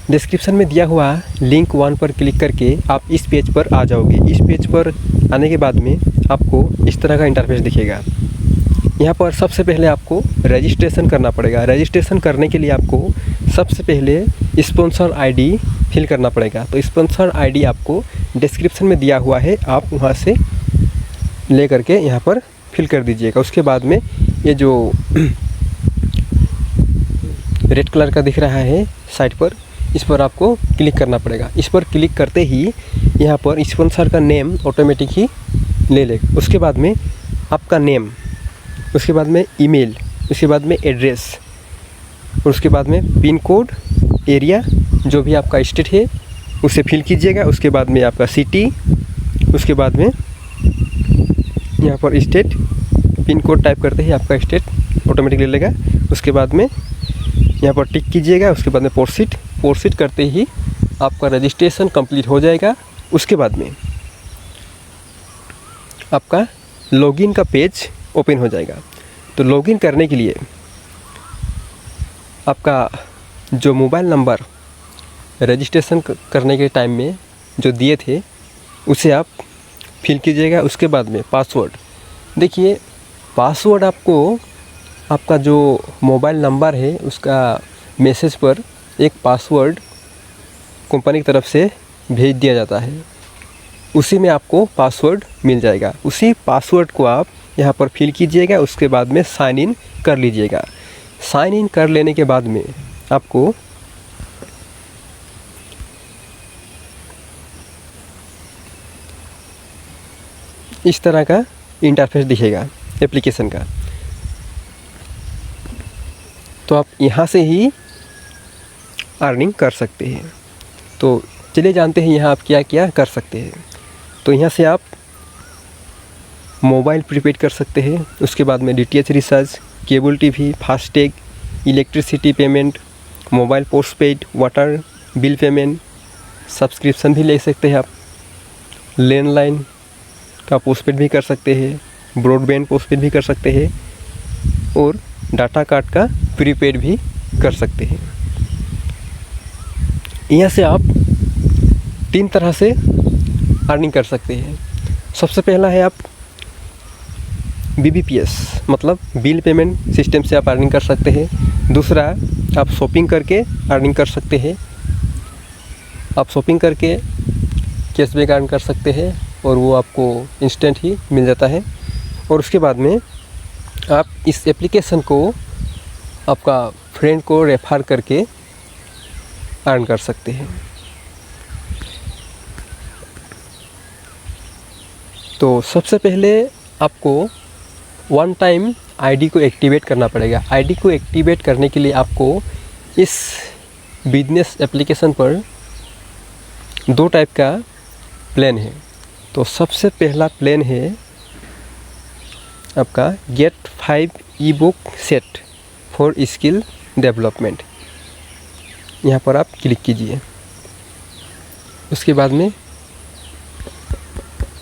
Description में दिया हुआ लिंक 1 पर क्लिक करके आप इस पेज पर आ जाओगे। इस पेज पर आने के बाद में आपको इस तरह का इंटरफेस दिखेगा। यहाँ पर सबसे पहले आपको रजिस्ट्रेशन करना पड़ेगा। रजिस्ट्रेशन करने के लिए आपको सबसे पहले स्पॉन्सर आईडी फिल करना पड़ेगा। तो स्पॉन्सर आईडी आपको डिस्क्रिप्शन में दिया हुआ है, आप वहाँ से ले करके यहाँ पर फिल कर दीजिएगा। उसके बाद में ये जो रेड कलर का दिख रहा है साइड पर, इस पर आपको क्लिक करना पड़ेगा। इस पर क्लिक करते ही यहाँ पर स्पॉन्सर का नेम ऑटोमेटिक ही ले लेगा। उसके बाद में आपका नेम, उसके बाद में ईमेल, उसके बाद में एड्रेस, और उसके बाद में पिन कोड, एरिया, जो भी आपका स्टेट है उसे फिल कीजिएगा। उसके बाद में आपका सिटी, उसके बाद में यहाँ पर स्टेट, पिन कोड टाइप करते ही आपका स्टेट ऑटोमेटिक ले लेगा। उसके बाद में यहाँ पर टिक कीजिएगा। उसके बाद में प्रोसीड करते ही आपका रजिस्ट्रेशन कंप्लीट हो जाएगा। उसके बाद में आपका लॉगिन का पेज ओपन हो जाएगा। तो लॉगिन करने के लिए आपका जो मोबाइल नंबर रजिस्ट्रेशन करने के टाइम में जो दिए थे उसे आप फिल कीजिएगा। उसके बाद में पासवर्ड, देखिए पासवर्ड आपको आपका जो मोबाइल नंबर है उसका मैसेज पर एक पासवर्ड कंपनी की तरफ से भेज दिया जाता है, उसी में आपको पासवर्ड मिल जाएगा। उसी पासवर्ड को आप यहाँ पर फिल कीजिएगा। उसके बाद में साइन इन कर लीजिएगा। साइन इन कर लेने के बाद में आपको इस तरह का इंटरफेस दिखेगा एप्लीकेशन का। तो आप यहाँ से ही अर्निंग कर सकते हैं। तो चलिए जानते हैं यहाँ आप क्या क्या कर सकते हैं। तो यहाँ से आप मोबाइल प्रीपेड कर सकते हैं। उसके बाद में DTH recharge, cable TV, FASTag, electricity payment, mobile postpaid, water bill payment, subscription भी ले सकते हैं आप। लैंडलाइन का पोस्टपेड भी कर सकते हैं, ब्रॉडबैंड पोस्टपेड भी कर सकते हैं, और डाटा कार्ड का प्रीपेड भी कर सकते हैं। यहाँ से आप 3 तरह से अर्निंग कर सकते हैं। सबसे पहला है आप BBPS मतलब बिल पेमेंट सिस्टम से आप अर्निंग कर सकते हैं। दूसरा आप शॉपिंग करके अर्निंग कर सकते हैं। आप शॉपिंग करके कैशबैक अर्न कर सकते हैं और वो आपको इंस्टेंट ही मिल जाता है। और उसके बाद में आप इस एप्लीकेशन को आपका फ्रेंड को रेफर करके अर्न कर सकते हैं। तो सबसे पहले आपको 1 टाइम आईडी को एक्टिवेट करना पड़ेगा। आईडी को एक्टिवेट करने के लिए आपको इस बिजनेस एप्लीकेशन पर 2 टाइप का प्लान है। तो सबसे पहला प्लान है आपका get 5 ebook set for skill development. यहाँ पर आप क्लिक कीजिए। उसके बाद में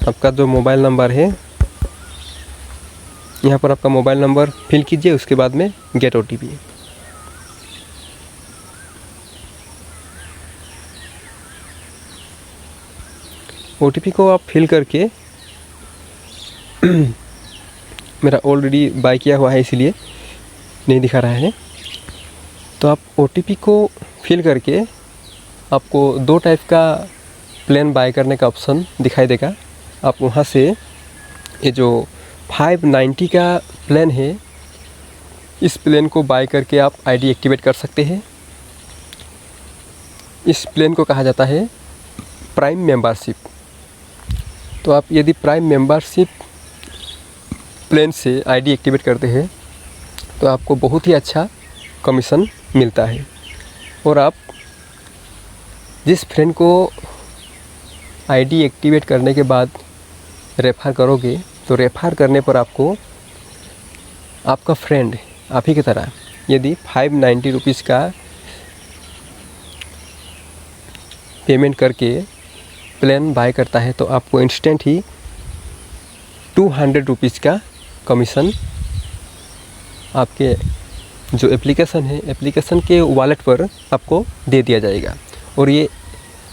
आपका जो मोबाइल नंबर है यहाँ पर आपका मोबाइल नंबर फिल कीजिए। उसके बाद में गेट OTP। OTP को आप फिल करके मेरा ऑलरेडी बाय किया हुआ है इसलिए नहीं दिखा रहा है। तो आप OTP को फिल करके आपको 2 टाइप का प्लान बाय करने का ऑप्शन दिखाई देगा। आप वहाँ से ये जो 590 का प्लान है इस प्लान को बाय करके आप आईडी एक्टिवेट कर सकते हैं। इस प्लान को कहा जाता है प्राइम मेंबरशिप। तो आप यदि प्राइम मेंबरशिप प्लान से आईडी एक्टिवेट करते हैं तो आपको बहुत ही अच्छा कमीशन मिलता है। और आप जिस फ्रेंड को आईडी एक्टिवेट करने के बाद रेफर करोगे तो रेफर करने पर आपको आपका फ्रेंड आप ही की तरह यदि 590 रुपीज़ का पेमेंट करके प्लान बाय करता है तो आपको इंस्टेंट ही 200 रुपीज़ का कमीशन आपके जो एप्लीकेशन है एप्लीकेशन के वॉलेट पर आपको दे दिया जाएगा। और ये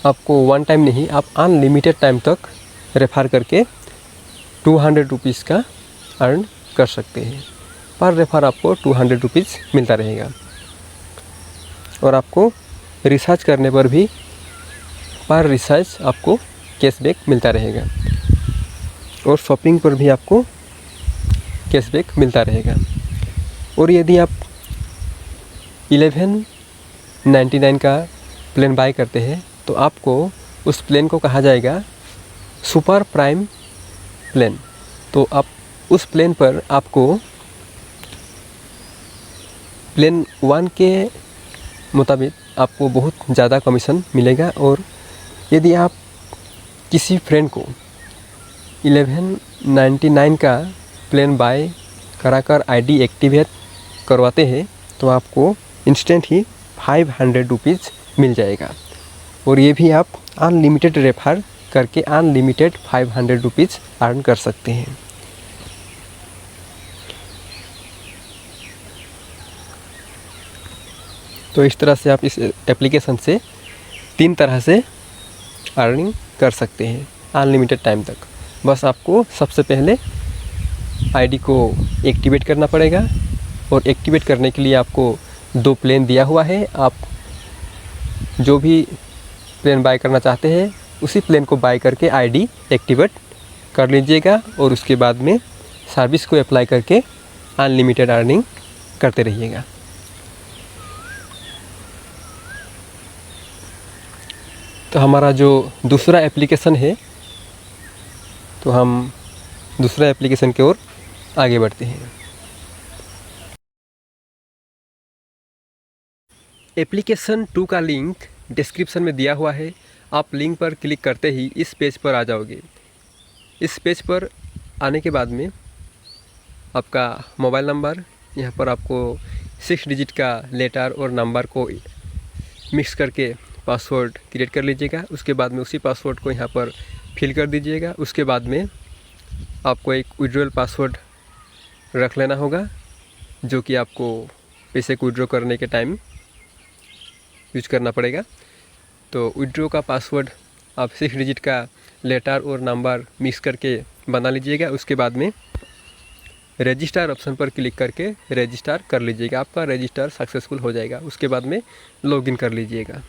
आपको वन टाइम नहीं, आप अनलिमिटेड टाइम तक रेफ़र करके 200 रुपीज़ का अर्न कर सकते हैं। पर रेफ़र आपको 200 रुपीज़ मिलता रहेगा। और आपको रिसर्च करने पर भी पर रिसर्च आपको कैशबैक मिलता रहेगा। और शॉपिंग पर भी आपको कैशबैक मिलता रहेगा। और यदि आप 1199 का प्लान बाय करते हैं तो आपको उस प्लान को कहा जाएगा सुपर प्राइम प्लान। तो आप उस प्लान पर आपको प्लान 1 के मुताबिक आपको बहुत ज़्यादा कमीशन मिलेगा। और यदि आप किसी फ्रेंड को 1199 का प्लान बाय कराकर आईडी एक्टिवेट करवाते हैं तो आपको इंस्टेंट ही 500 रुपीज़ मिल जाएगा। और ये भी आप अनलिमिटेड रेफर करके अनलिमिटेड 500 रुपीज़ अर्न कर सकते हैं। तो इस तरह से आप इस एप्लीकेशन से 3 तरह से अर्निंग कर सकते हैं अनलिमिटेड टाइम तक। बस आपको सबसे पहले आईडी को एक्टिवेट करना पड़ेगा। और एक्टिवेट करने के लिए आपको 2 प्लान दिया हुआ है। आप जो भी प्लान बाय करना चाहते हैं उसी प्लान को बाय करके आईडी एक्टिवेट कर लीजिएगा। और उसके बाद में सर्विस को अप्लाई करके अनलिमिटेड अर्निंग करते रहिएगा। तो हमारा जो दूसरा एप्लीकेशन है, तो हम दूसरा एप्लीकेशन की ओर आगे बढ़ते हैं। एप्लीकेशन 2 का लिंक डिस्क्रिप्शन में दिया हुआ है। आप लिंक पर क्लिक करते ही इस पेज पर आ जाओगे। इस पेज पर आने के बाद में आपका मोबाइल नंबर, यहाँ पर आपको 6 डिजिट का लेटर और नंबर को मिक्स करके पासवर्ड क्रिएट कर लीजिएगा। उसके बाद में उसी पासवर्ड को यहाँ पर फिल कर दीजिएगा। उसके बाद में आपको एक विड्रॉल पासवर्ड रख लेना होगा, जो कि आपको पैसे को विड्रॉ करने के टाइम यूज करना पड़ेगा। तो विड्रॉ का पासवर्ड आप 6 डिजिट का लेटर और नंबर मिक्स करके बना लीजिएगा। उसके बाद में रजिस्टर ऑप्शन पर क्लिक करके रजिस्टर कर लीजिएगा। आपका रजिस्टर सक्सेसफुल हो जाएगा। उसके बाद में लॉगिन कर लीजिएगा।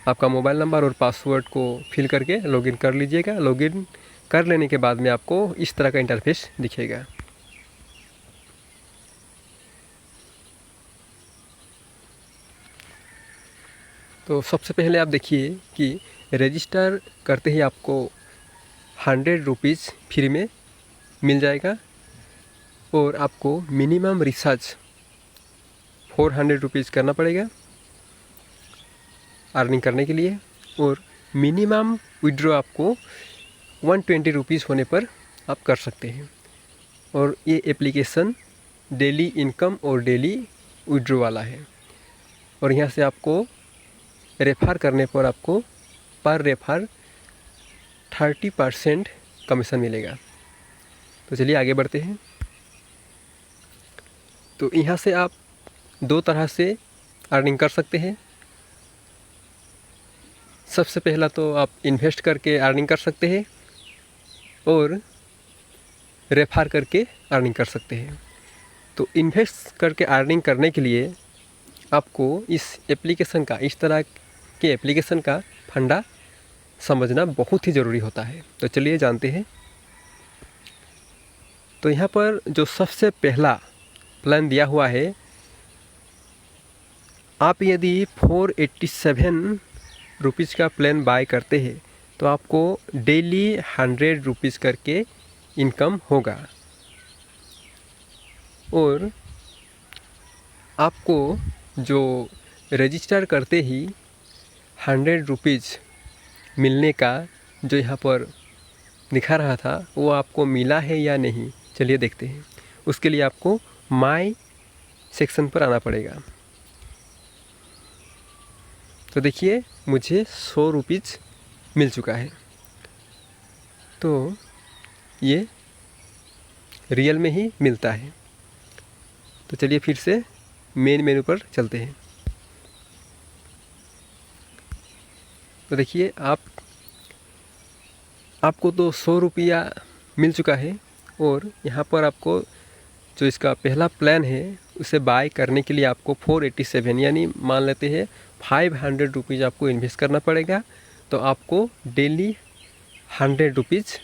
आपका मोबाइल नंबर और पासवर्ड को फिल करके लॉगिन कर लीजिएगा। लॉगिन कर लेने के बाद में आपको इस तरह का इंटरफेस दिखेगा। तो सबसे पहले आप देखिए कि रजिस्टर करते ही आपको 100 रुपीज़ फ्री में मिल जाएगा। और आपको मिनिमम रिचार्ज 400 रुपीज़ करना पड़ेगा अर्निंग करने के लिए। और मिनिमम विड्रॉ आपको 120 रुपीज़ होने पर आप कर सकते हैं। और ये एप्लीकेशन डेली इनकम और डेली विड्रॉ वाला है। और यहाँ से आपको रेफर करने पर आपको पर रेफर 30% कमीशन मिलेगा। तो चलिए आगे बढ़ते हैं। तो यहाँ से आप 2 तरह से अर्निंग कर सकते हैं। सबसे पहला तो आप इन्वेस्ट करके अर्निंग कर सकते हैं और रेफर करके अर्निंग कर सकते हैं। तो इन्वेस्ट करके अर्निंग करने के लिए आपको इस एप्लीकेशन का, इस तरह के एप्लीकेशन का फंडा समझना बहुत ही ज़रूरी होता है। तो चलिए जानते हैं। तो यहाँ पर जो सबसे पहला प्लान दिया हुआ है, आप यदि 487 रुपीज़ का प्लान बाय करते हैं तो आपको डेली 100 रुपीज़ करके इनकम होगा। और आपको जो रजिस्टर करते ही 100 रुपीज़ मिलने का जो यहाँ पर दिखा रहा था, वो आपको मिला है या नहीं, चलिए देखते हैं। उसके लिए आपको माई सेक्शन पर आना पड़ेगा। तो देखिए मुझे 100 रुपीज़ मिल चुका है। तो ये रियल में ही मिलता है। तो चलिए फिर से मेन मेनू पर चलते हैं। तो देखिए आपको तो 100 रुपया मिल चुका है, और यहाँ पर आपको जो इसका पहला प्लान है उसे बाय करने के लिए आपको 487 यानी मान लेते हैं 500 रुपीज़ आपको इन्वेस्ट करना पड़ेगा। तो आपको डेली 100 रुपीज़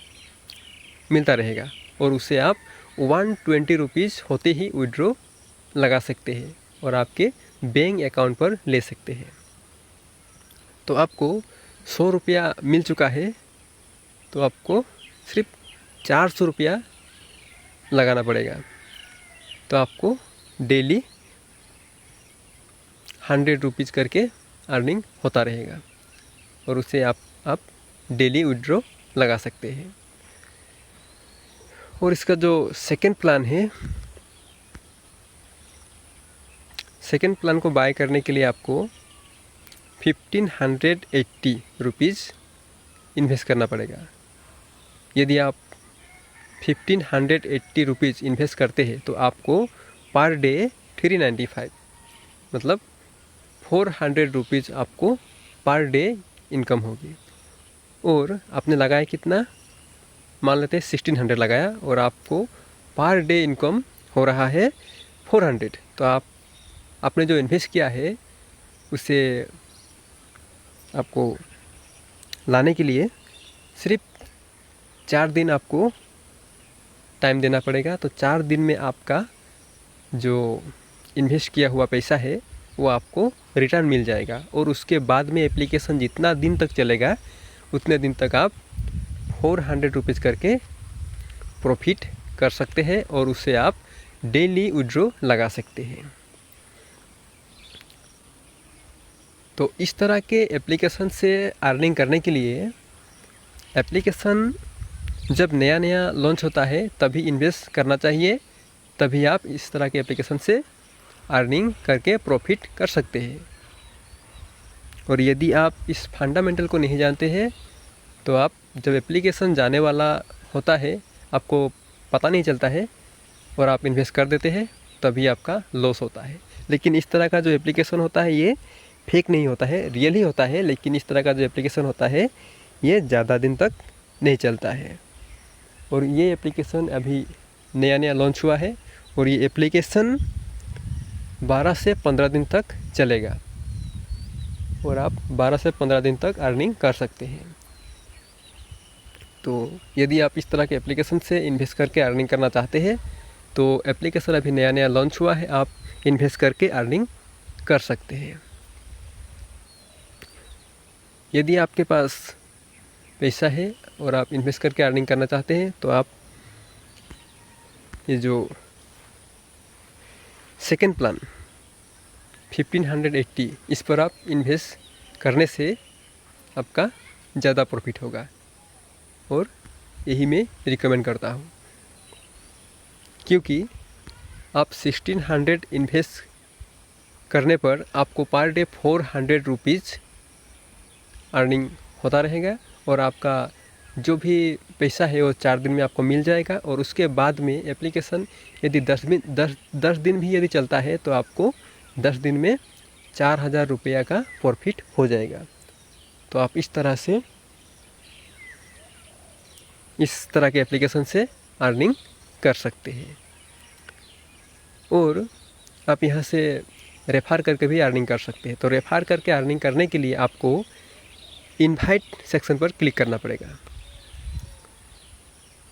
मिलता रहेगा, और उसे आप 120 रुपीज़ होते ही विड्रॉ लगा सकते हैं और आपके बैंक अकाउंट पर ले सकते हैं। तो आपको 100 रुपया मिल चुका है, तो आपको सिर्फ 400 रुपया लगाना पड़ेगा। तो आपको डेली 100 रुपीज़ करके अर्निंग होता रहेगा, और उसे आप डेली विड्रॉ लगा सकते हैं। और इसका जो सेकंड प्लान है, सेकंड प्लान को बाय करने के लिए आपको 1580 रुपीज़ इन्वेस्ट करना पड़ेगा। यदि आप 1580 रुपीज़ इन्वेस्ट करते हैं तो आपको पर डे 395 मतलब 400 रुपीज़ आपको पर डे इनकम होगी। और आपने लगाया कितना, मान लेते हैं 1600 लगाया, और आपको पर डे इनकम हो रहा है 400। तो आपने जो इन्वेस्ट किया है उसे आपको लाने के लिए सिर्फ 4 दिन आपको टाइम देना पड़ेगा। तो 4 दिन में आपका जो इन्वेस्ट किया हुआ पैसा है वो आपको रिटर्न मिल जाएगा, और उसके बाद में एप्लीकेशन जितना दिन तक चलेगा उतने दिन तक आप 400 रुपीज़ करके प्रॉफिट कर सकते हैं, और उसे आप डेली विड्रॉ लगा सकते हैं। तो इस तरह के एप्लीकेशन से अर्निंग करने के लिए, एप्लीकेशन जब नया नया लॉन्च होता है तभी इन्वेस्ट करना चाहिए, तभी आप इस तरह के एप्लीकेशन से अर्निंग करके प्रॉफिट कर सकते हैं। और यदि आप इस फंडामेंटल को नहीं जानते हैं तो आप जब एप्लीकेशन जाने वाला होता है, आपको पता नहीं चलता है और आप इन्वेस्ट कर देते हैं, तभी आपका लॉस होता है। लेकिन इस तरह का जो एप्लीकेशन होता है ये फेक नहीं होता है, रियल ही होता है। लेकिन इस तरह का जो एप्लीकेशन होता है ये ज़्यादा दिन तक नहीं चलता है। और ये एप्लीकेशन अभी नया नया लॉन्च हुआ है, और ये एप्लीकेशन 12 से 15 दिन तक चलेगा, और आप 12 से 15 दिन तक अर्निंग कर सकते हैं। तो यदि आप इस तरह के एप्लीकेशन से इन्वेस्ट करके अर्निंग करना चाहते हैं तो एप्लीकेशन अभी नया नया लॉन्च हुआ है, आप इन्वेस्ट करके अर्निंग कर सकते हैं। यदि आपके पास पैसा है और आप इन्वेस्ट करके अर्निंग करना चाहते हैं तो आप ये जो सेकंड प्लान 1580 इस पर आप इन्वेस्ट करने से आपका ज़्यादा प्रॉफिट होगा, और यही मैं रिकमेंड करता हूँ। क्योंकि आप 1600 इन्वेस्ट करने पर आपको पर डे 400 रुपीज़ अर्निंग होता रहेगा, और आपका जो भी पैसा है वो 4 दिन में आपको मिल जाएगा। और उसके बाद में एप्लीकेशन यदि 10 दिन भी यदि चलता है तो आपको 10 दिन में 4000 रुपया का प्रॉफिट हो जाएगा। तो आप इस तरह के एप्लीकेशन से अर्निंग कर सकते हैं। और आप यहाँ से रेफर करके भी अर्निंग कर सकते हैं। तो रेफर करके अर्निंग करने के लिए आपको इनवाइट सेक्शन पर क्लिक करना पड़ेगा।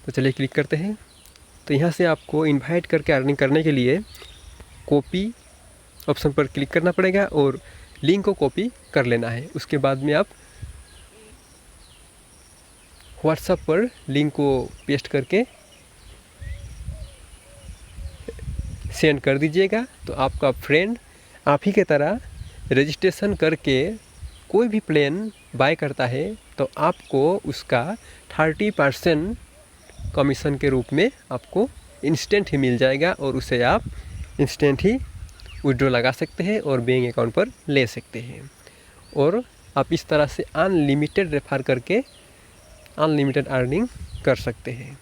तो चलिए क्लिक करते हैं। तो यहाँ से आपको इनवाइट करके अर्निंग करने के लिए कॉपी ऑप्शन पर क्लिक करना पड़ेगा और लिंक को कॉपी कर लेना है। उसके बाद में आप व्हाट्सएप पर लिंक को पेस्ट करके सेंड कर दीजिएगा। तो आपका फ्रेंड आप ही के तरह रजिस्ट्रेशन करके कोई भी प्लान बाय करता है तो आपको उसका 30% कमीशन के रूप में आपको इंस्टेंट ही मिल जाएगा, और उसे आप इंस्टेंट ही विड्रॉ लगा सकते हैं और बैंक अकाउंट पर ले सकते हैं। और आप इस तरह से अनलिमिटेड रेफर करके अनलिमिटेड अर्निंग कर सकते हैं।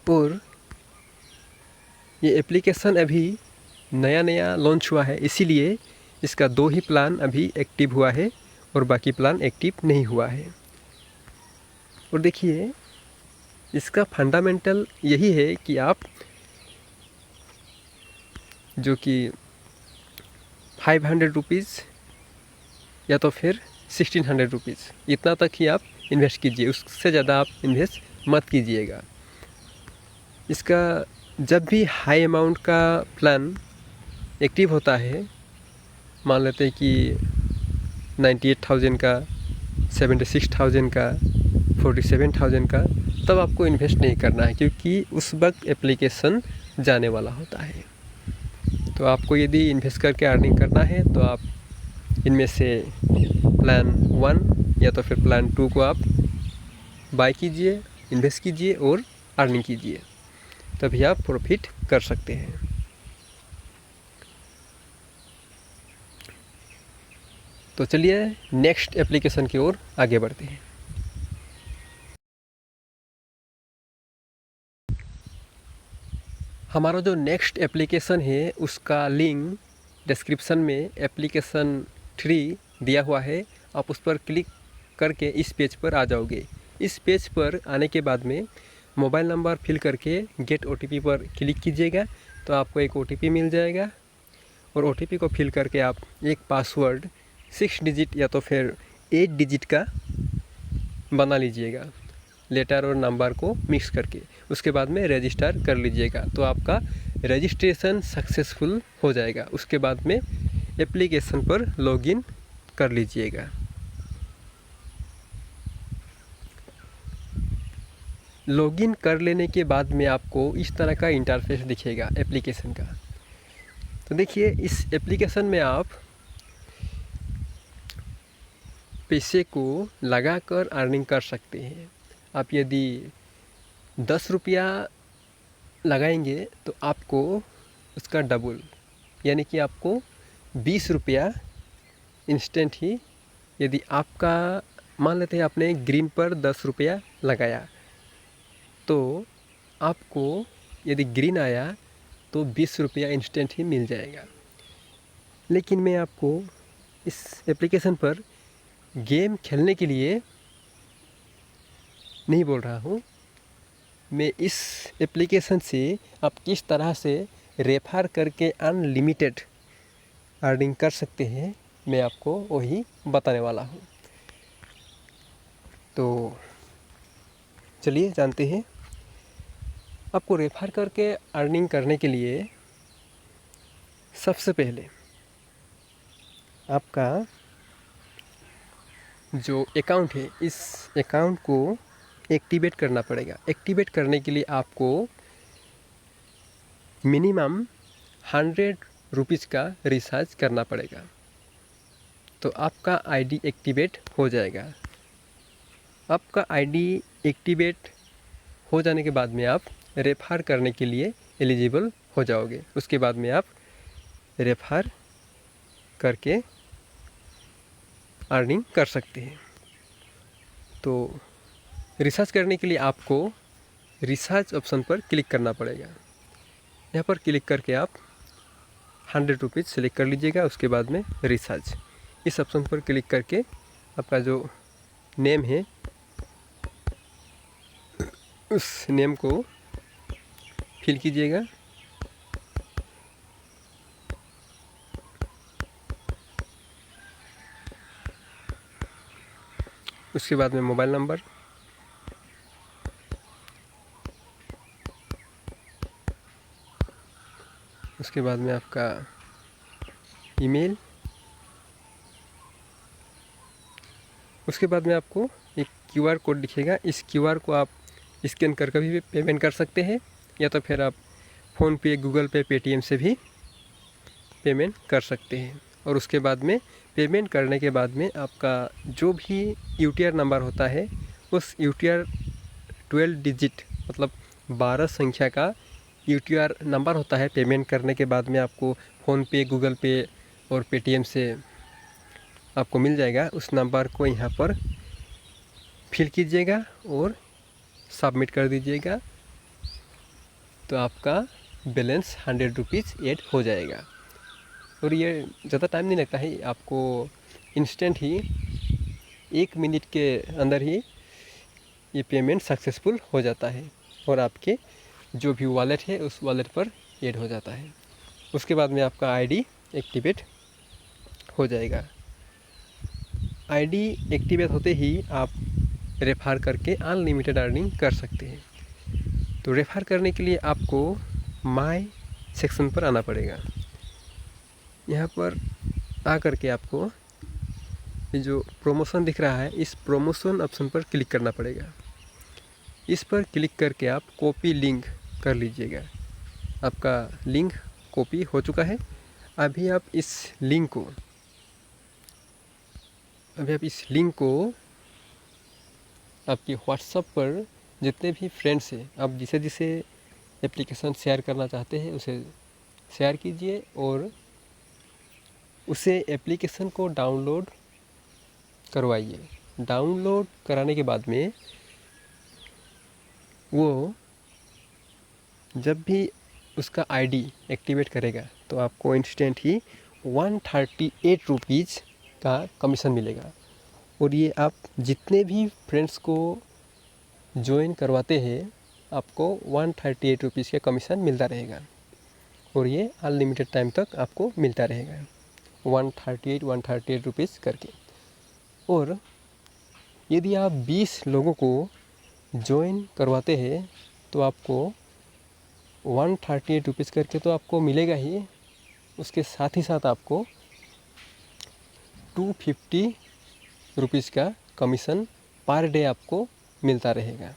और ये एप्लीकेशन अभी नया नया लॉन्च हुआ है, इसीलिए इसका 2 ही प्लान अभी एक्टिव हुआ है और बाकी प्लान एक्टिव नहीं हुआ है। और देखिए इसका फंडामेंटल यही है कि आप जो कि 500 रुपीज़ या तो फिर 1600 रुपीज़ इतना तक ही आप इन्वेस्ट कीजिए, उससे ज़्यादा आप इन्वेस्ट मत कीजिएगा। इसका जब भी हाई अमाउंट का प्लान एक्टिव होता है, मान लेते हैं कि 98,000 का, 76,000 का, 47,000 का, तब आपको इन्वेस्ट नहीं करना है, क्योंकि उस वक्त एप्लीकेशन जाने वाला होता है। तो आपको यदि इन्वेस्ट करके अर्निंग करना है तो आप इनमें से प्लान 1 या तो फिर प्लान 2 को आप बाय कीजिए, इन्वेस्ट कीजिए और अर्निंग कीजिए, तभी आप प्रॉफिट कर सकते हैं। तो चलिए नेक्स्ट एप्लीकेशन की ओर आगे बढ़ते हैं। हमारा जो नेक्स्ट एप्लीकेशन है उसका लिंक डिस्क्रिप्शन में एप्लीकेशन 3 दिया हुआ है। आप उस पर क्लिक करके इस पेज पर आ जाओगे। इस पेज पर आने के बाद में मोबाइल नंबर फिल करके गेट OTP पर क्लिक कीजिएगा, तो आपको एक OTP मिल जाएगा और OTP को फिल करके आप एक पासवर्ड 6 डिजिट या तो फिर 8 डिजिट का बना लीजिएगा, लेटर और नंबर को मिक्स करके। उसके बाद में रजिस्टर कर लीजिएगा, तो आपका रजिस्ट्रेशन सक्सेसफुल हो जाएगा। उसके बाद में एप्लीकेशन पर लॉगिन कर लीजिएगा। लॉगिन कर लेने के बाद में आपको इस तरह का इंटरफेस दिखेगा एप्लीकेशन का। तो देखिए इस एप्लीकेशन में आप पैसे को लगाकर अर्निंग कर सकते हैं। आप यदि 10 रुपया लगाएंगे तो आपको उसका डबल, यानी कि आपको 20 रुपया इंस्टेंट ही, यदि आपका मान लेते हैं आपने ग्रीन पर 10 रुपया लगाया तो आपको यदि ग्रीन आया तो 20 रुपया इंस्टेंट ही मिल जाएगा। लेकिन मैं आपको इस एप्लीकेशन पर गेम खेलने के लिए नहीं बोल रहा हूँ। मैं इस एप्लीकेशन से आप किस तरह से रेफर करके अनलिमिटेड अर्निंग कर सकते हैं, मैं आपको वही बताने वाला हूँ। तो चलिए जानते हैं। आपको रेफर करके अर्निंग करने के लिए सबसे पहले आपका जो अकाउंट है, इस अकाउंट को एक्टिवेट करना पड़ेगा। एक्टिवेट करने के लिए आपको मिनिमम 100 रुपीज़ का रिचार्ज करना पड़ेगा, तो आपका आईडी एक्टिवेट हो जाएगा। आपका आईडी एक्टिवेट हो जाने के बाद में आप रेफर करने के लिए एलिजिबल हो जाओगे। उसके बाद में आप रेफर करके अर्निंग कर सकते हैं। तो रिचार्ज करने के लिए आपको रिचार्ज ऑप्शन पर क्लिक करना पड़ेगा। यहाँ पर क्लिक करके आप 100 रुपीज़ सेलेक्ट कर लीजिएगा। उसके बाद में रिचार्ज, इस ऑप्शन पर क्लिक करके आपका जो नेम है उस नेम को फिल कीजिएगा। उसके बाद में मोबाइल नंबर, उसके बाद में आपका ईमेल, उसके बाद में आपको एक QR कोड दिखेगा। इस QR को आप स्कैन करके भी पेमेंट कर सकते हैं, या तो फिर आप फ़ोनपे, गूगल पे, पेटीएम से भी पेमेंट कर सकते हैं। और उसके बाद में पेमेंट करने के बाद में आपका जो भी UTR नंबर होता है, उस UTR 12 डिजिट मतलब 12 संख्या का UTR नंबर होता है। पेमेंट करने के बाद में आपको फ़ोनपे, गूगल पे और पेटीएम से आपको मिल जाएगा। उस नंबर को यहाँ पर फिल कीजिएगा और सबमिट कर दीजिएगा। तो आपका बैलेंस 100 रुपीज़ ऐड हो जाएगा। और ये ज़्यादा टाइम नहीं लगता है, आपको इंस्टेंट ही 1 मिनट के अंदर ही ये पेमेंट सक्सेसफुल हो जाता है और आपके जो भी वॉलेट है उस वॉलेट पर ऐड हो जाता है। उसके बाद में आपका आईडी एक्टिवेट हो जाएगा। आईडी एक्टिवेट होते ही आप रेफर करके अनलिमिटेड अर्निंग कर सकते हैं। तो रेफर करने के लिए आपको माय सेक्शन पर आना पड़ेगा। यहाँ पर आकर के आपको ये जो प्रमोशन दिख रहा है, इस प्रमोशन ऑप्शन पर क्लिक करना पड़ेगा। इस पर क्लिक करके आप कॉपी लिंक कर लीजिएगा। आपका लिंक कॉपी हो चुका है। अभी आप इस लिंक को आपके व्हाट्सएप पर जितने भी फ्रेंड्स हैं, आप जिसे जिसे एप्लीकेशन शेयर करना चाहते हैं उसे शेयर कीजिए और उसे एप्लीकेशन को डाउनलोड करवाइए। डाउनलोड कराने के बाद में वो जब भी उसका आईडी एक्टिवेट करेगा तो आपको इंस्टेंट ही 138 रुपीज़ का कमीशन मिलेगा। और ये आप जितने भी फ्रेंड्स को ज्वाइन करवाते हैं आपको 138 रुपीज़ का कमीशन मिलता रहेगा और ये अनलिमिटेड टाइम तक आपको मिलता रहेगा 138 रुपीज़ करके। और यदि आप 20 लोगों को ज्वाइन करवाते हैं तो आपको 138 रुपीज़ करके तो आपको मिलेगा ही, उसके साथ ही साथ आपको 250 रुपीज़ का कमीशन पर डे आपको मिलता रहेगा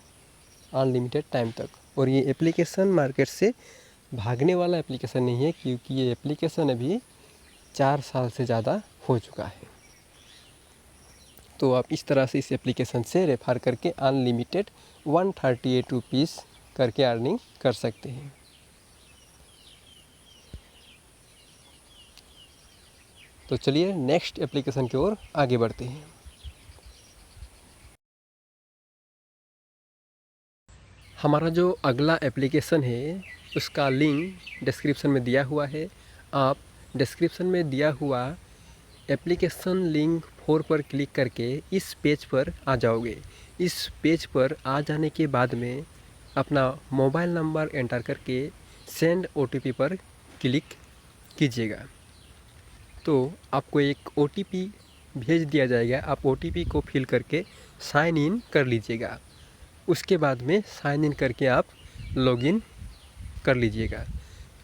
अनलिमिटेड टाइम तक। और ये एप्लीकेशन मार्केट से भागने वाला एप्लीकेशन नहीं है, क्योंकि ये एप्लीकेशन अभी 4 साल से ज़्यादा हो चुका है। तो आप इस तरह से इस एप्लीकेशन से रेफर करके अनलिमिटेड 138 रुपीज़ करके अर्निंग कर सकते हैं। तो चलिए नेक्स्ट एप्लीकेशन की ओर आगे बढ़ते हैं। हमारा जो अगला एप्लीकेशन है उसका लिंक डिस्क्रिप्शन में दिया हुआ है। आप डिस्क्रिप्शन में दिया हुआ एप्लीकेशन लिंक 4 पर क्लिक करके इस पेज पर आ जाओगे। इस पेज पर आ जाने के बाद में अपना मोबाइल नंबर एंटर करके सेंड OTP पर क्लिक कीजिएगा। तो आपको एक OTP भेज दिया जाएगा। आप OTP को फिल करके साइन इन कर लीजिएगा। उसके बाद में साइन इन करके आप लॉगिन कर लीजिएगा।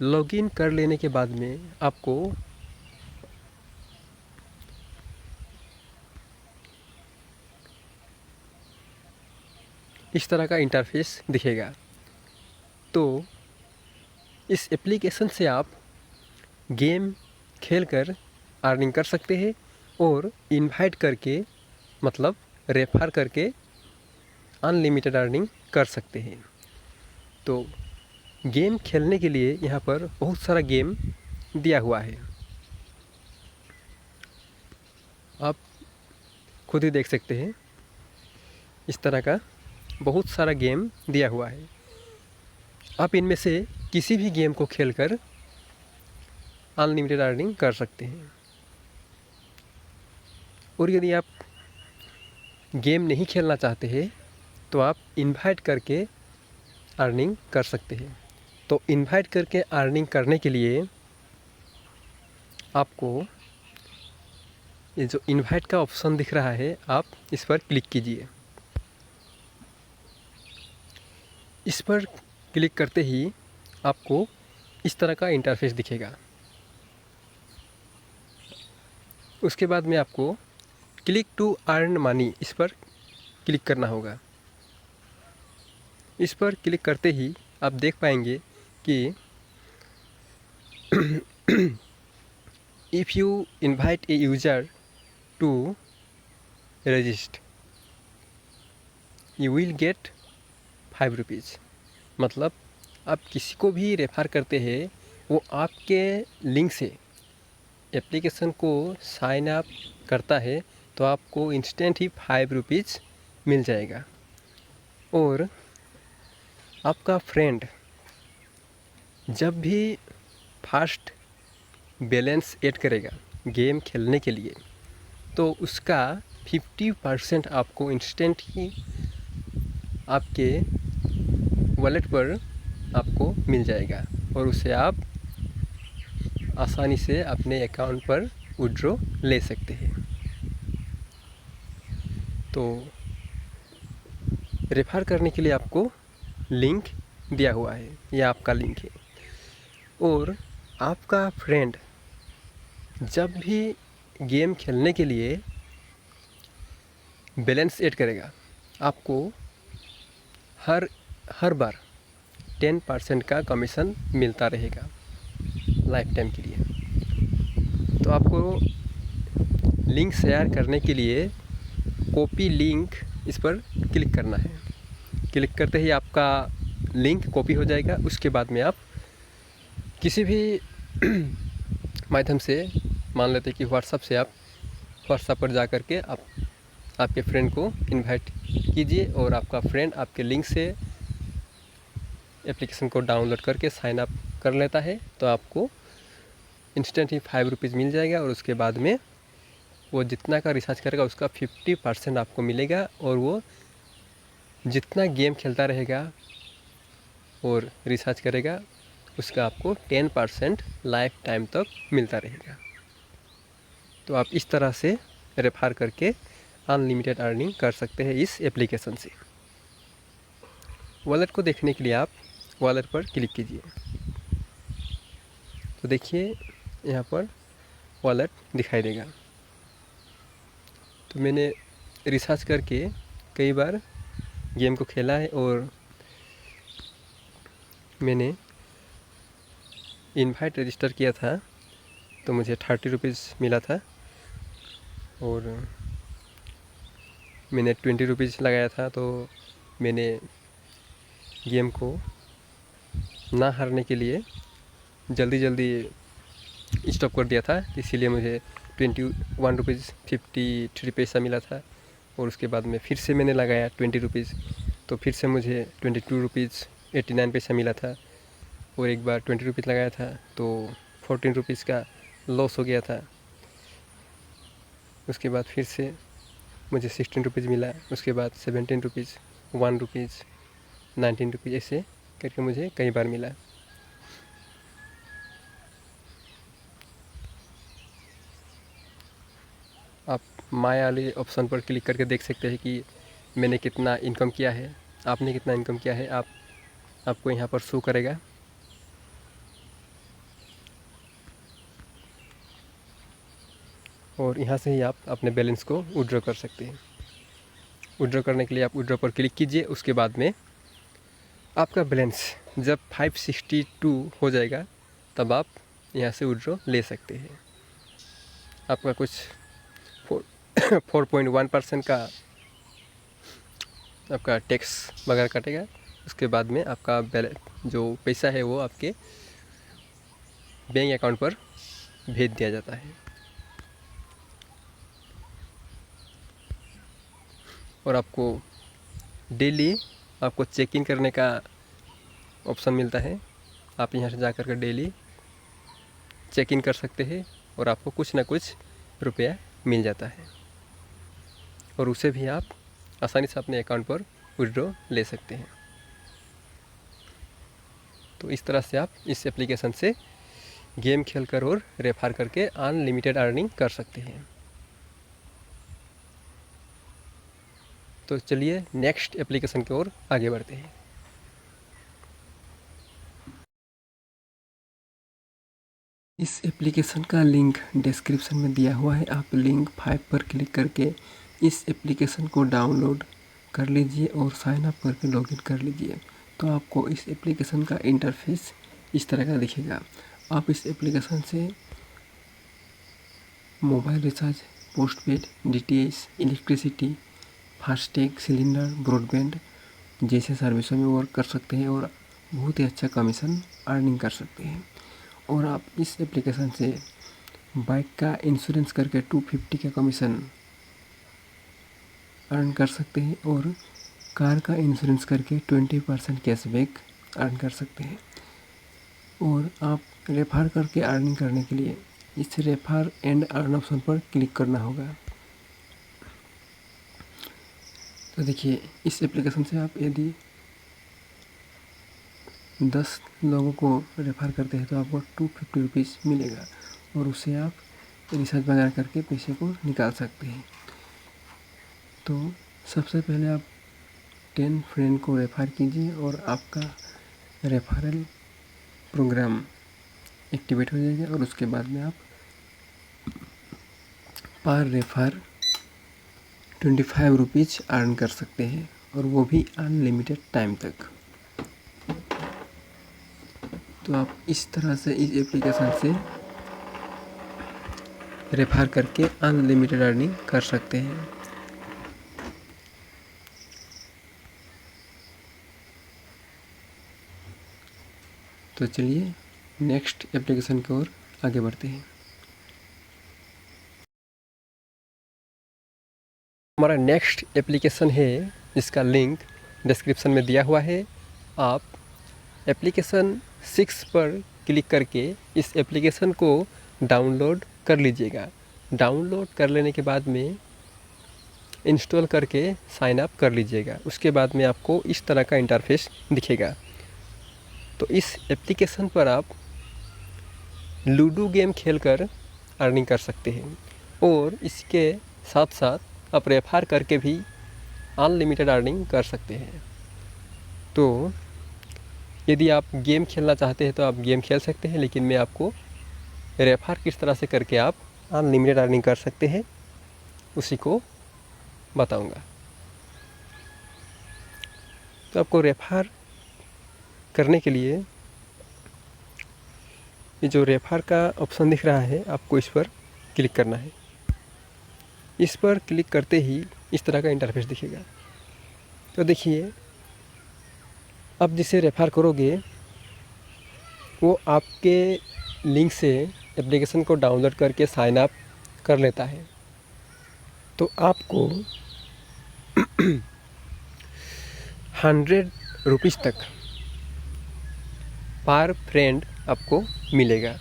लॉगिन कर लेने के बाद में आपको इस तरह का इंटरफेस दिखेगा। तो इस एप्लीकेशन से आप गेम खेलकर अर्निंग कर सकते हैं और इनवाइट करके मतलब रेफर करके अनलिमिटेड अर्निंग कर सकते हैं। तो गेम खेलने के लिए यहाँ पर बहुत सारा गेम दिया हुआ है, आप खुद ही देख सकते हैं। इस तरह का बहुत सारा गेम दिया हुआ है। आप इनमें से किसी भी गेम को खेलकर अनलिमिटेड अर्निंग कर सकते हैं। और यदि आप गेम नहीं खेलना चाहते हैं तो आप इनवाइट करके अर्निंग कर सकते हैं। तो इनवाइट करके अर्निंग करने के लिए आपको ये जो इनवाइट का ऑप्शन दिख रहा है आप इस पर क्लिक कीजिए। इस पर क्लिक करते ही आपको इस तरह का इंटरफेस दिखेगा। उसके बाद में आपको क्लिक टू अर्न मनी इस पर क्लिक करना होगा। इस पर क्लिक करते ही आप देख पाएंगे कि if you invite a user to register you will get 5 rupees. मतलब आप किसी को भी रेफर करते हैं वो आपके लिंक से एप्लीकेशन को साइन अप करता है तो आपको इंस्टेंट ही 5 रुपीज़ मिल जाएगा। और आपका फ्रेंड जब भी फास्ट बैलेंस ऐड करेगा गेम खेलने के लिए, तो उसका 50% आपको इंस्टेंट ही आपके वॉलेट पर आपको मिल जाएगा और उसे आप आसानी से अपने अकाउंट पर विड्रॉ ले सकते हैं। तो रेफर करने के लिए आपको लिंक दिया हुआ है, यह आपका लिंक है। और आपका फ्रेंड जब भी गेम खेलने के लिए बैलेंस ऐड करेगा, आपको हर बार 10% का कमीशन मिलता रहेगा लाइफ टाइम के लिए। तो आपको लिंक शेयर करने के लिए कॉपी लिंक इस पर क्लिक करना है। क्लिक करते ही आपका लिंक कॉपी हो जाएगा। उसके बाद में आप किसी भी माध्यम से, मान लेते हैं कि व्हाट्सएप से, आप व्हाट्सएप पर जा कर के आप आपके फ्रेंड को इनवाइट कीजिए और आपका फ्रेंड आपके लिंक से एप्लीकेशन को डाउनलोड करके साइन अप कर लेता है। तो आपको इंस्टेंट ही 5 रुपीज़ मिल जाएगा और उसके बाद में वो जितना का रिचार्ज करेगा उसका 50% आपको मिलेगा और वो जितना गेम खेलता रहेगा और रिचार्ज करेगा उसका आपको 10% लाइफ टाइम तक मिलता रहेगा। तो आप इस तरह से रेफर करके अनलिमिटेड अर्निंग कर सकते हैं इस एप्लीकेशन से। वॉलेट को देखने के लिए आप वॉलेट पर क्लिक कीजिए। तो देखिए यहाँ पर वॉलेट दिखाई देगा। तो मैंने रिसर्च करके कई बार गेम को खेला है और मैंने इनवाइट रजिस्टर किया था तो मुझे 30 रुपीज़ मिला था और मैंने 20 रुपीज़ लगाया था। तो मैंने गेम को ना हारने के लिए जल्दी जल्दी स्टॉप कर दिया था, इसीलिए मुझे 21 रुपीज़ 53 पैसा मिला था। और उसके बाद में फिर से मैंने लगाया 20 रुपीज़, तो फिर से मुझे 22 रुपीज़ 89 पैसा मिला था। और एक बार 20 रुपीज़ लगाया था तो 14 रुपीज़ का लॉस हो गया था। उसके बाद फिर से मुझे 16 रुपीज़ मिला। उसके बाद 17 रुपीज़, 1 रुपीज़, 19 रुपीज़, ऐसे करके मुझे कई बार मिला। आप माय वाले ऑप्शन पर क्लिक करके देख सकते हैं कि मैंने कितना इनकम किया है, आपने कितना इनकम किया है, आपको यहाँ पर शो करेगा। और यहाँ से ही आप अपने बैलेंस को विड्रॉ कर सकते हैं। विड्रॉ करने के लिए आप विड्रॉ पर क्लिक कीजिए। उसके बाद में आपका बैलेंस जब 562 हो जाएगा तब आप यहाँ से विड्रॉ ले सकते हैं। आपका कुछ 4.1% का आपका टैक्स वगैरह कटेगा। उसके बाद में आपका जो पैसा है वो आपके बैंक अकाउंट पर भेज दिया जाता है। और आपको डेली आपको चेक इन करने का ऑप्शन मिलता है। आप यहाँ से जा कर के डेली चेक इन कर सकते हैं और आपको कुछ ना कुछ रुपया मिल जाता है और उसे भी आप आसानी से अपने अकाउंट पर विड्रॉ ले सकते हैं। तो इस तरह से आप इस एप्लीकेशन से गेम खेलकर और रेफर करके अनलिमिटेड अर्निंग कर सकते हैं। तो चलिए नेक्स्ट एप्लीकेशन की ओर आगे बढ़ते हैं। इस एप्लीकेशन का लिंक डिस्क्रिप्शन में दिया हुआ है। आप लिंक 5 पर क्लिक करके इस एप्लीकेशन को डाउनलोड कर लीजिए और साइन अप करके लॉगिन कर लीजिए। तो आपको इस एप्लीकेशन का इंटरफेस इस तरह का दिखेगा। आप इस एप्लीकेशन से mobile recharge, postpaid, DTH, electricity, FASTag, cylinder, broadband जैसे सर्विसों में वर्क कर सकते हैं और बहुत ही अच्छा कमीशन अर्निंग कर सकते हैं। और आप इस एप्लीकेशन से बाइक का इंश्योरेंस करके 250 का कमीशन अर्न कर सकते हैं और कार का इंश्योरेंस करके 20% कैशबैक अर्न कर सकते हैं। और आप रेफर करके अर्निंग करने के लिए इस रेफर एंड अर्न ऑप्शन पर क्लिक करना होगा। तो देखिए, इस एप्लीकेशन से आप यदि 10 लोगों को रेफर करते हैं तो आपको 250 रुपीज़ मिलेगा और उससे आप रिसर्च वगैरह करके पैसे को निकाल सकते हैं। तो सबसे पहले आप 10 फ्रेंड को रेफर कीजिए और आपका रेफरल प्रोग्राम एक्टिवेट हो जाएगा और उसके बाद में आप पर रेफर 25 रुपीज़ अर्न कर सकते हैं और वो भी अनलिमिटेड टाइम तक। तो आप इस तरह से इस एप्लीकेशन से रेफर करके अनलिमिटेड अर्निंग कर सकते हैं। तो चलिए नेक्स्ट एप्लीकेशन की ओर आगे बढ़ते हैं। हमारा नेक्स्ट एप्लीकेशन है जिसका लिंक डिस्क्रिप्शन में दिया हुआ है। आप एप्लीकेशन 6 पर क्लिक करके इस एप्लीकेशन को डाउनलोड कर लीजिएगा। डाउनलोड कर लेने के बाद में इंस्टॉल करके साइन अप कर लीजिएगा। उसके बाद में आपको इस तरह का इंटरफेस दिखेगा। तो इस एप्लीकेशन पर आप लूडो गेम खेलकर अर्निंग कर सकते हैं और इसके साथ साथ आप रेफर करके भी अनलिमिटेड अर्निंग कर सकते हैं। तो यदि आप गेम खेलना चाहते हैं तो आप गेम खेल सकते हैं, लेकिन मैं आपको रेफर किस तरह से करके आप अनलिमिटेड अर्निंग कर सकते हैं उसी को बताऊंगा। तो आपको रेफर करने के लिए ये जो रेफर का ऑप्शन दिख रहा है आपको इस पर क्लिक करना है। इस पर क्लिक करते ही इस तरह का इंटरफेस दिखेगा। तो देखिए, अब जिसे रेफर करोगे वो आपके लिंक से एप्लीकेशन को डाउनलोड करके साइन अप कर लेता है। तो आपको 100 रुपीज़ तक पर फ्रेंड आपको मिलेगा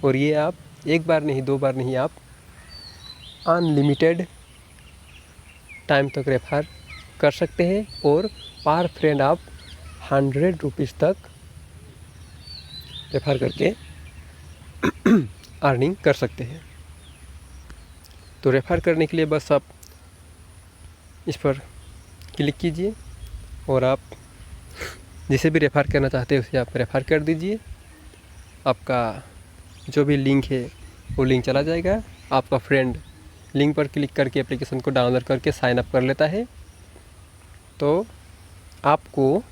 और ये आप एक बार नहीं, 2 बार नहीं, आप अनलिमिटेड टाइम तक रेफर कर सकते हैं और पर फ्रेंड आप 100 रुपीज़ तक रेफर करके अर्निंग कर सकते हैं। तो रेफर करने के लिए बस आप इस पर क्लिक कीजिए और आप जिसे भी रेफ़र करना चाहते हैं उसे आप रेफ़र कर दीजिए। आपका जो भी लिंक है वो लिंक चला जाएगा। आपका फ्रेंड लिंक पर क्लिक करके एप्लीकेशन को डाउनलोड करके साइन अप कर लेता है तो आपको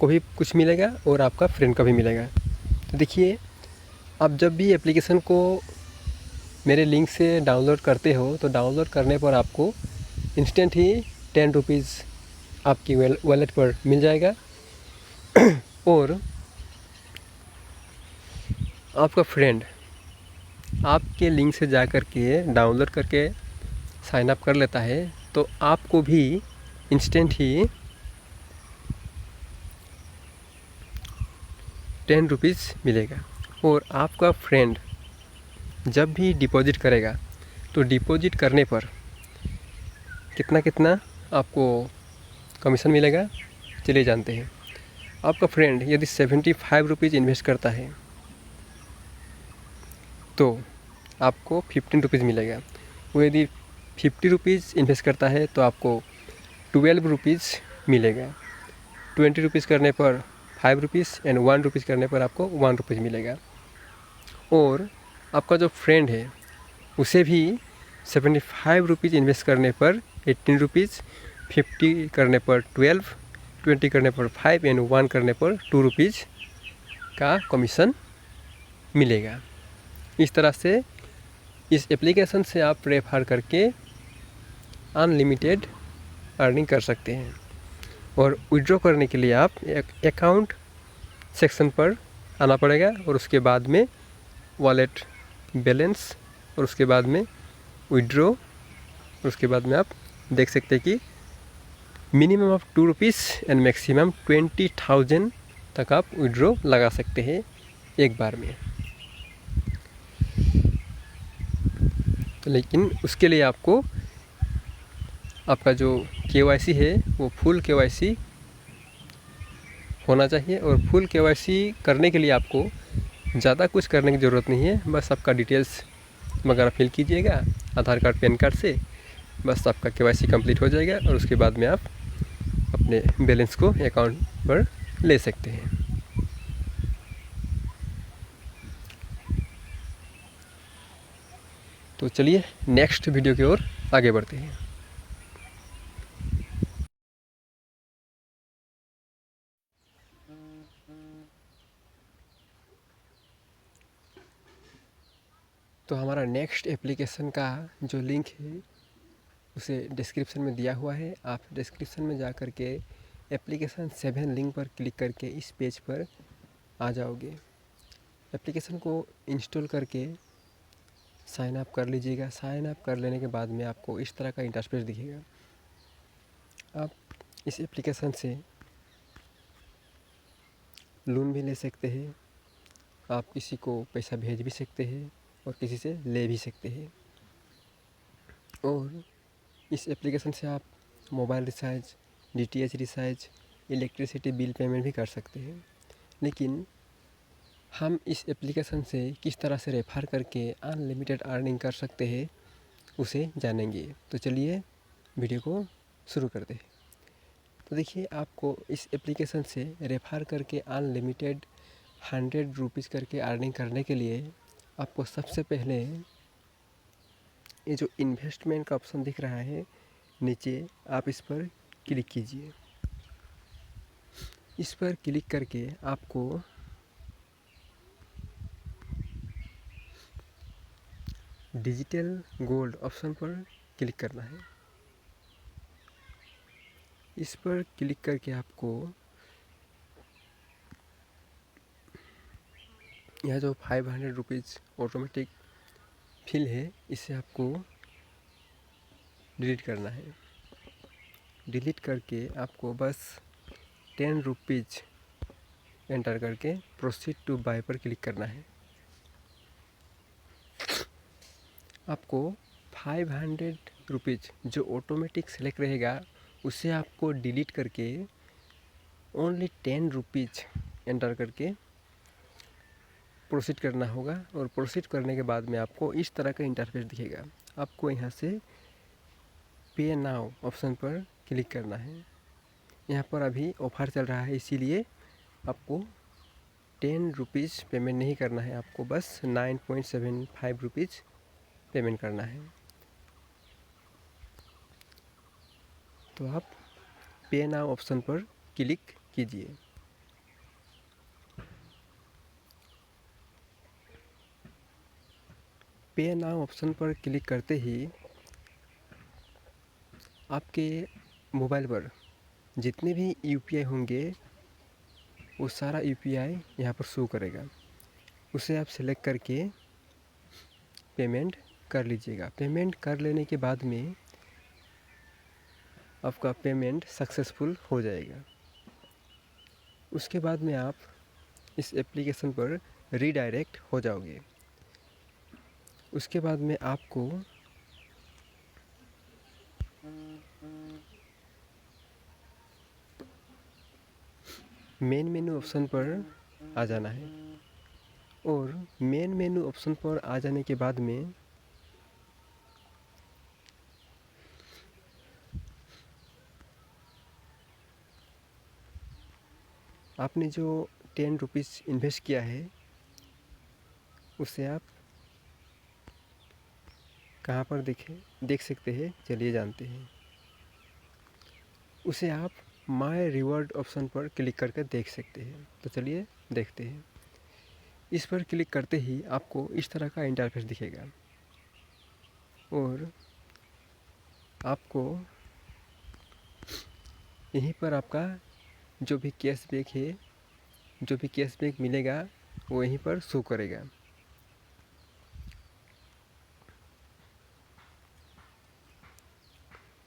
भी कुछ मिलेगा और आपका फ्रेंड का भी मिलेगा। तो देखिए, आप जब भी एप्लीकेशन को मेरे लिंक से डाउनलोड करते हो तो डाउनलोड करने पर आपको इंस्टेंट ही 10 रुपीज़ आपकी वॉलेट पर मिल जाएगा और आपका फ्रेंड आपके लिंक से जा कर के डाउनलोड करके साइन अप कर लेता है तो आपको भी इंस्टेंट ही 10 रुपीज़ मिलेगा। और आपका फ्रेंड जब भी डिपॉजिट करेगा तो डिपॉजिट करने पर कितना आपको कमीशन मिलेगा, चलिए जानते हैं। आपका फ्रेंड यदि 75 रुपीज़ इन्वेस्ट करता है तो आपको 15 रुपीज़ मिलेगा। वो यदि 50 रुपीज़ इन्वेस्ट करता है तो आपको 12 रुपीज़ मिलेगा। 20 रुपीज़ करने पर 5 रुपीज़ एंड 1 रुपीज़ करने पर आपको 1 रुपीज़ मिलेगा। और आपका जो फ्रेंड है उसे भी 75 रुपीज़ इन्वेस्ट करने पर 18 रुपीज़, 50 करने पर 12, 20 करने पर 5 एंड 1 करने पर 2 रुपीज़ का कमीशन मिलेगा। इस तरह से इस एप्लीकेशन से आप रेफर करके अनलिमिटेड अर्निंग कर सकते हैं। और विड्रॉ करने के लिए आप एक अकाउंट सेक्शन पर आना पड़ेगा और उसके बाद में वॉलेट बैलेंस और उसके बाद में विड्रॉ और उसके बाद में आप देख सकते हैं कि minimum of 2 rupees and maximum 20,000 तक आप विड्रॉ लगा सकते हैं एक बार में। तो लेकिन उसके लिए आपको आपका जो KYC है वो फुल KYC होना चाहिए, और फुल KYC करने के लिए आपको ज़्यादा कुछ करने की ज़रूरत नहीं है। बस आपका डिटेल्स वगैरह फिल कीजिएगा आधार कार्ड पैन कार्ड से, बस आपका KYC कंप्लीट हो जाएगा और उसके बाद में आप अपने बैलेंस को अकाउंट पर ले सकते हैं। तो चलिए नेक्स्ट वीडियो की ओर आगे बढ़ते हैं। तो हमारा नेक्स्ट एप्लीकेशन का जो लिंक है उसे डिस्क्रिप्शन में दिया हुआ है। आप डिस्क्रिप्शन में जा कर के एप्लीकेशन 7 लिंक पर क्लिक करके इस पेज पर आ जाओगे। एप्लीकेशन को इंस्टॉल करके साइन अप कर लीजिएगा। साइन अप कर लेने के बाद में आपको इस तरह का इंटरफेस दिखेगा। आप इस एप्लीकेशन से लोन भी ले सकते हैं, आप किसी को पैसा भेज भी सकते हैं और किसी से ले भी सकते हैं। और इस एप्लीकेशन से आप mobile recharge, DTH recharge, electricity bill payment भी कर सकते हैं। लेकिन हम इस एप्लीकेशन से किस तरह से रेफर करके अनलिमिटेड अर्निंग कर सकते हैं उसे जानेंगे। तो चलिए वीडियो को शुरू करते हैं। तो देखिए, आपको इस एप्लीकेशन से रेफर करके अनलिमिटेड 100 रुपीज़ करके अर्निंग करने के लिए आपको सबसे पहले ये जो इन्वेस्टमेंट का ऑप्शन दिख रहा है नीचे, आप इस पर क्लिक कीजिए। इस पर क्लिक करके आपको डिजिटल गोल्ड ऑप्शन पर क्लिक करना है। इस पर क्लिक करके आपको यह जो 500 रुपीज़ ऑटोमेटिक फिल है इसे आपको डिलीट करना है। डिलीट करके आपको बस 10 रुपीज़ एंटर करके प्रोसीड टू बाय पर क्लिक करना है। आपको 500 रुपीज़ जो ऑटोमेटिक सेलेक्ट रहेगा उसे आपको डिलीट करके ओनली 10 रुपीज़ एंटर करके प्रोसीड करना होगा। और प्रोसीड करने के बाद में आपको इस तरह का इंटरफेस दिखेगा। आपको यहाँ से पे नाउ ऑप्शन पर क्लिक करना है। यहाँ पर अभी ऑफ़र चल रहा है, इसीलिए आपको 10 रुपीज़ पेमेंट नहीं करना है, आपको बस 9.75 रुपीज़ पेमेंट करना है। तो आप पे नाउ ऑप्शन पर क्लिक कीजिए। पे नाउ ऑप्शन पर क्लिक करते ही आपके मोबाइल पर जितने भी UPI होंगे वो सारा UPI यहाँ पर शो करेगा। उसे आप सेलेक्ट करके पेमेंट कर लीजिएगा। पेमेंट कर लेने के बाद में आपका पेमेंट सक्सेसफुल हो जाएगा। उसके बाद में आप इस एप्लीकेशन पर रीडायरेक्ट हो जाओगे। उसके बाद में आपको मेन मेनू ऑप्शन पर आ जाना है। और मेन मेनू ऑप्शन पर आ जाने के बाद में आपने जो 10 रुपीज़ इन्वेस्ट किया है उसे आप कहाँ पर देख सकते हैं, चलिए जानते हैं। उसे आप माय रिवॉर्ड ऑप्शन पर क्लिक करके देख सकते हैं। तो चलिए देखते हैं। इस पर क्लिक करते ही आपको इस तरह का इंटरफेस दिखेगा और आपको यहीं पर आपका जो भी कैशबैक है, जो भी कैशबैक मिलेगा वो यहीं पर शो करेगा।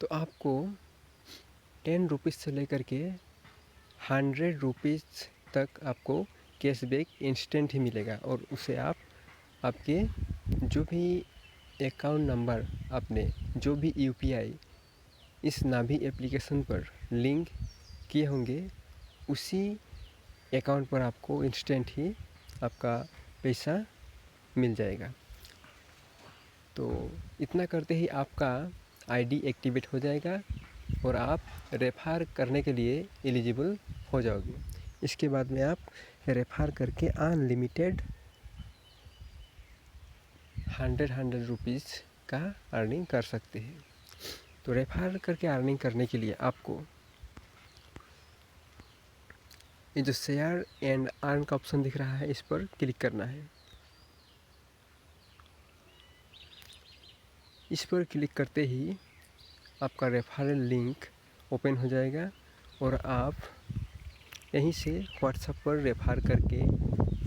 तो आपको 10 रुपीज़ से लेकर के 100 रुपीज़ तक आपको कैशबैक इंस्टेंट ही मिलेगा। और उसे आप आपके जो भी अकाउंट नंबर आपने जो भी UPI इस नाभी एप्लीकेशन पर लिंक किए होंगे उसी अकाउंट पर आपको इंस्टेंट ही आपका पैसा मिल जाएगा। तो इतना करते ही आपका ID एक्टिवेट हो जाएगा और आप रेफर करने के लिए एलिजिबल हो जाओगे। इसके बाद में आप रेफर करके अनलिमिटेड 100 रुपीज़ का अर्निंग कर सकते हैं। तो रेफर करके अर्निंग करने के लिए आपको ये जो शेयर एंड अर्न का ऑप्शन दिख रहा है इस पर क्लिक करना है। इस पर क्लिक करते ही आपका रेफरल लिंक ओपन हो जाएगा और आप यहीं से व्हाट्सएप पर रेफर करके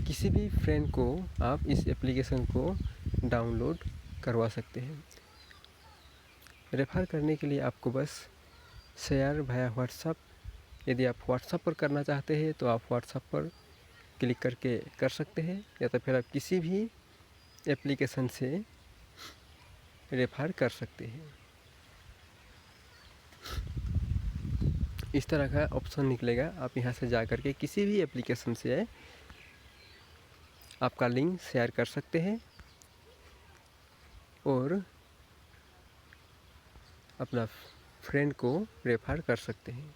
किसी भी फ्रेंड को आप इस एप्लीकेशन को डाउनलोड करवा सकते हैं। रेफर करने के लिए आपको बस शेयर वाया व्हाट्सएप, यदि आप व्हाट्सएप पर करना चाहते हैं तो आप व्हाट्सएप पर क्लिक करके कर सकते हैं, या तो फिर आप किसी भी एप्लीकेशन से रेफर कर सकते हैं। इस तरह का ऑप्शन निकलेगा। आप यहाँ से जा कर के किसी भी एप्लीकेशन से आपका लिंक शेयर कर सकते हैं और अपना फ्रेंड को रेफर कर सकते हैं।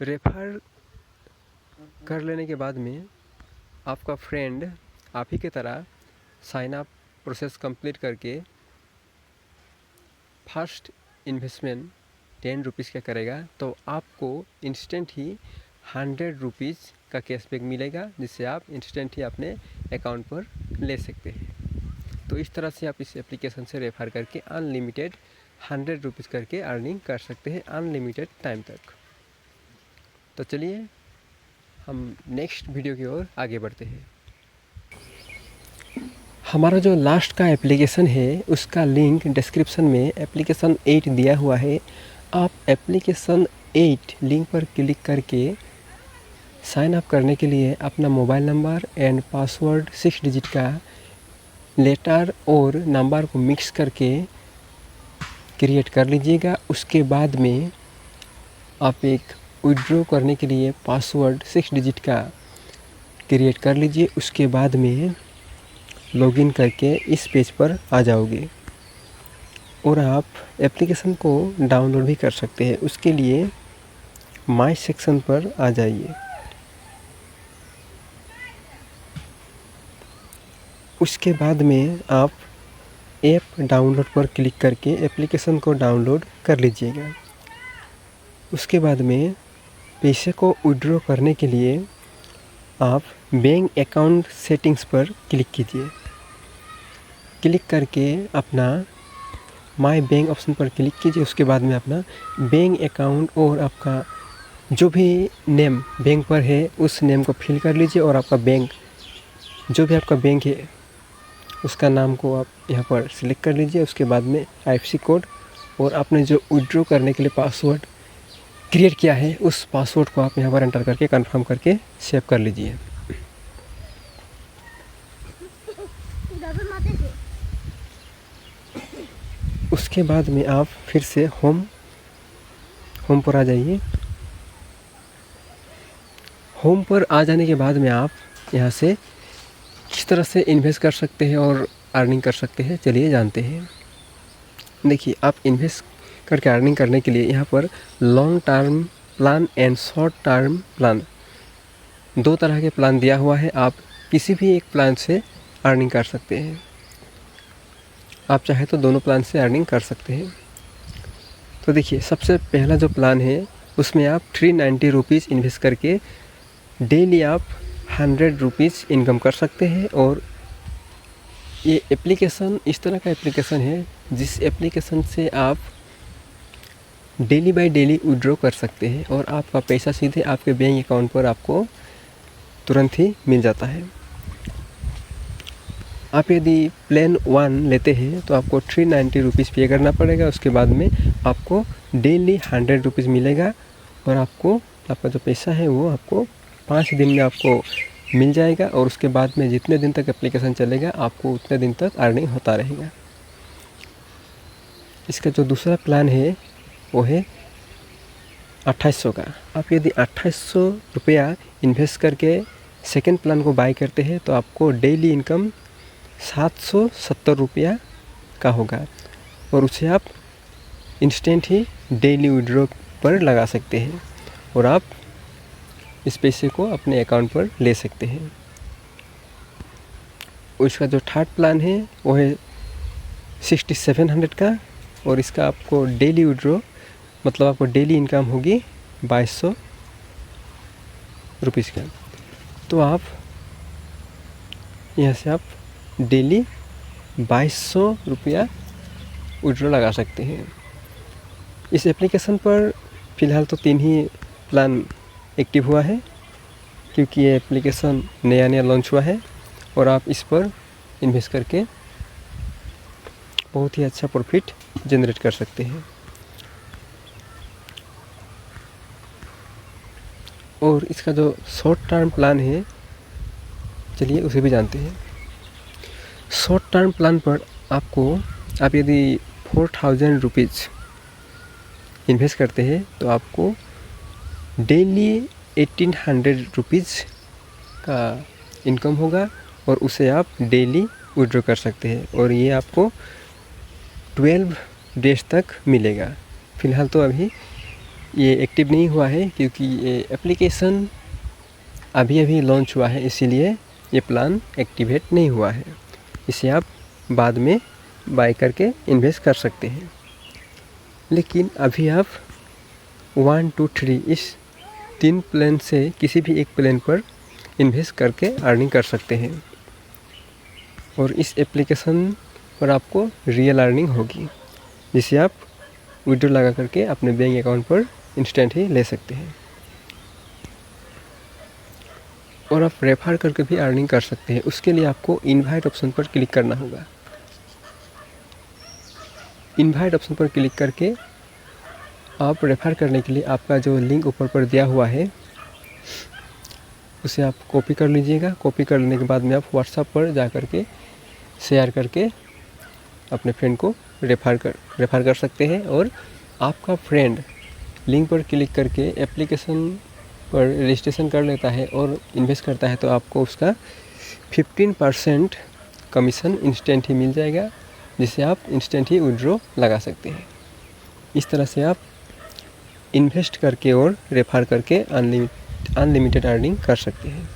रेफर कर लेने के बाद में आपका फ्रेंड आप ही की तरह साइन अप प्रोसेस कंप्लीट करके फर्स्ट इन्वेस्टमेंट 10 रुपीज़ का करेगा तो आपको इंस्टेंट ही 100 रुपीज़ का कैशबैक मिलेगा, जिससे आप इंस्टेंट ही अपने अकाउंट पर ले सकते हैं। तो इस तरह से आप इस एप्लीकेशन से रेफर करके अनलिमिटेड 100 रुपीज़ करके अर्निंग कर सकते हैं अनलिमिटेड टाइम तक। तो चलिए हम नेक्स्ट वीडियो की ओर आगे बढ़ते हैं। हमारा जो लास्ट का एप्लीकेशन है उसका लिंक डिस्क्रिप्शन में एप्लीकेशन 8 दिया हुआ है। आप एप्लीकेशन 8 लिंक पर क्लिक करके साइन अप करने के लिए अपना mobile number and password 6 digit का लेटर और नंबर को मिक्स करके क्रिएट कर लीजिएगा। उसके बाद में आप एक विड्रॉ करने के लिए पासवर्ड 6 डिजिट का क्रिएट कर लीजिए। उसके बाद में लॉगिन करके इस पेज पर आ जाओगे और आप एप्लीकेशन को डाउनलोड भी कर सकते हैं। उसके लिए माय सेक्शन पर आ जाइए। उसके बाद में आप ऐप डाउनलोड पर क्लिक करके एप्लीकेशन को डाउनलोड कर लीजिएगा। उसके बाद में पैसे को विड्रॉ करने के लिए आप बैंक अकाउंट सेटिंग्स पर क्लिक कीजिए। क्लिक करके अपना माय बैंक ऑप्शन पर क्लिक कीजिए। उसके बाद में अपना बैंक अकाउंट और आपका जो भी नेम बैंक पर है उस नेम को फिल कर लीजिए और आपका बैंक जो भी आपका बैंक है उसका नाम को आप यहाँ पर सिलेक्ट कर लीजिए। उसके बाद में IFSC कोड और आपने जो विड्रॉ करने के लिए पासवर्ड क्रिएट किया है उस पासवर्ड को आप यहाँ पर एंटर करके कंफर्म करके सेव कर लीजिए। उसके बाद में आप फिर से होम पर आ जाइए। होम पर आ जाने के बाद में आप यहाँ से किस तरह से इन्वेस्ट कर सकते हैं और अर्निंग कर सकते हैं, चलिए जानते हैं। देखिए, आप इन्वेस्ट करके अर्निंग करने के लिए यहाँ पर long term plan and short term plan 2 तरह के प्लान दिया हुआ है। आप किसी भी एक प्लान से अर्निंग कर सकते हैं। आप चाहे तो दोनों प्लान से अर्निंग कर सकते हैं। तो देखिए, सबसे पहला जो प्लान है उसमें आप 390 रुपीज़ इन्वेस्ट करके डेली आप 100 रुपीज़ इनकम कर सकते हैं। और ये एप्लीकेशन इस तरह का एप्लीकेशन है जिस एप्लीकेशन से आप डेली बाय डेली विड्रॉ कर सकते हैं और आपका पैसा सीधे आपके बैंक अकाउंट पर आपको तुरंत ही मिल जाता है। आप यदि प्लान 1 लेते हैं तो आपको 390 रुपीज़ पे करना पड़ेगा। उसके बाद में आपको डेली 100 रुपीज़ मिलेगा और आपका जो पैसा है वो आपको 5 दिन में आपको मिल जाएगा और उसके बाद में जितने दिन तक एप्लीकेशन चलेगा आपको उतने दिन तक अर्निंग होता रहेगा। इसका जो दूसरा प्लान है वो है 2800 का। आप यदि 2800 रुपया इन्वेस्ट करके सेकेंड प्लान को बाय करते हैं तो आपको डेली इनकम 770 रुपया का होगा और उसे आप इंस्टेंट ही डेली विड्रॉ पर लगा सकते हैं और आप इस पैसे को अपने अकाउंट पर ले सकते हैं। उसका जो थर्ड प्लान है वो है 6700 का और इसका आपको डेली विड्रॉ मतलब आपको डेली इनकम होगी 2200 रुपीज़ का। तो आप यहाँ से आप डेली 2200 रुपया विड्रॉ लगा सकते हैं। इस एप्लीकेशन पर फ़िलहाल तो 3 ही प्लान एक्टिव हुआ है क्योंकि ये एप्लीकेशन नया लॉन्च हुआ है और आप इस पर इन्वेस्ट करके बहुत ही अच्छा प्रॉफिट जनरेट कर सकते हैं। और इसका जो शॉर्ट टर्म प्लान है चलिए उसे भी जानते हैं। शॉर्ट टर्म प्लान पर आप यदि 4000 रुपीज़ इन्वेस्ट करते हैं तो आपको डेली 1800 रुपीज़ का इनकम होगा और उसे आप डेली विड्रॉ कर सकते हैं और ये आपको 12 डेज तक मिलेगा। फ़िलहाल तो अभी ये एक्टिव नहीं हुआ है क्योंकि ये एप्लीकेशन अभी लॉन्च हुआ है, इसीलिए ये प्लान एक्टिवेट नहीं हुआ है। इसे आप बाद में बाय करके इन्वेस्ट कर सकते हैं। लेकिन अभी आप 1, 2, 3 इस 3 प्लान से किसी भी एक प्लान पर इन्वेस्ट करके अर्निंग कर सकते हैं और इस एप्लीकेशन पर आपको रियल अर्निंग होगी जिसे आप विड्रॉ लगा करके अपने बैंक अकाउंट पर इंस्टेंट ही ले सकते हैं। और आप रेफर करके भी अर्निंग कर सकते हैं। उसके लिए आपको इनवाइट ऑप्शन पर क्लिक करना होगा। इनवाइट ऑप्शन पर क्लिक करके आप रेफर करने के लिए आपका जो लिंक ऊपर पर दिया हुआ है उसे आप कॉपी कर लीजिएगा। कॉपी कर लेने के बाद में आप व्हाट्सएप पर जा कर के शेयर करके अपने फ्रेंड को रेफर कर सकते हैं और आपका फ्रेंड लिंक पर क्लिक करके एप्लीकेशन पर रजिस्ट्रेशन कर लेता है और इन्वेस्ट करता है तो आपको उसका 15% कमीशन इंस्टेंट ही मिल जाएगा जिसे आप इंस्टेंट ही विड्रॉ लगा सकते हैं। इस तरह से आप इन्वेस्ट करके और रेफर करके अनलिमिटेड अर्निंग कर सकते हैं।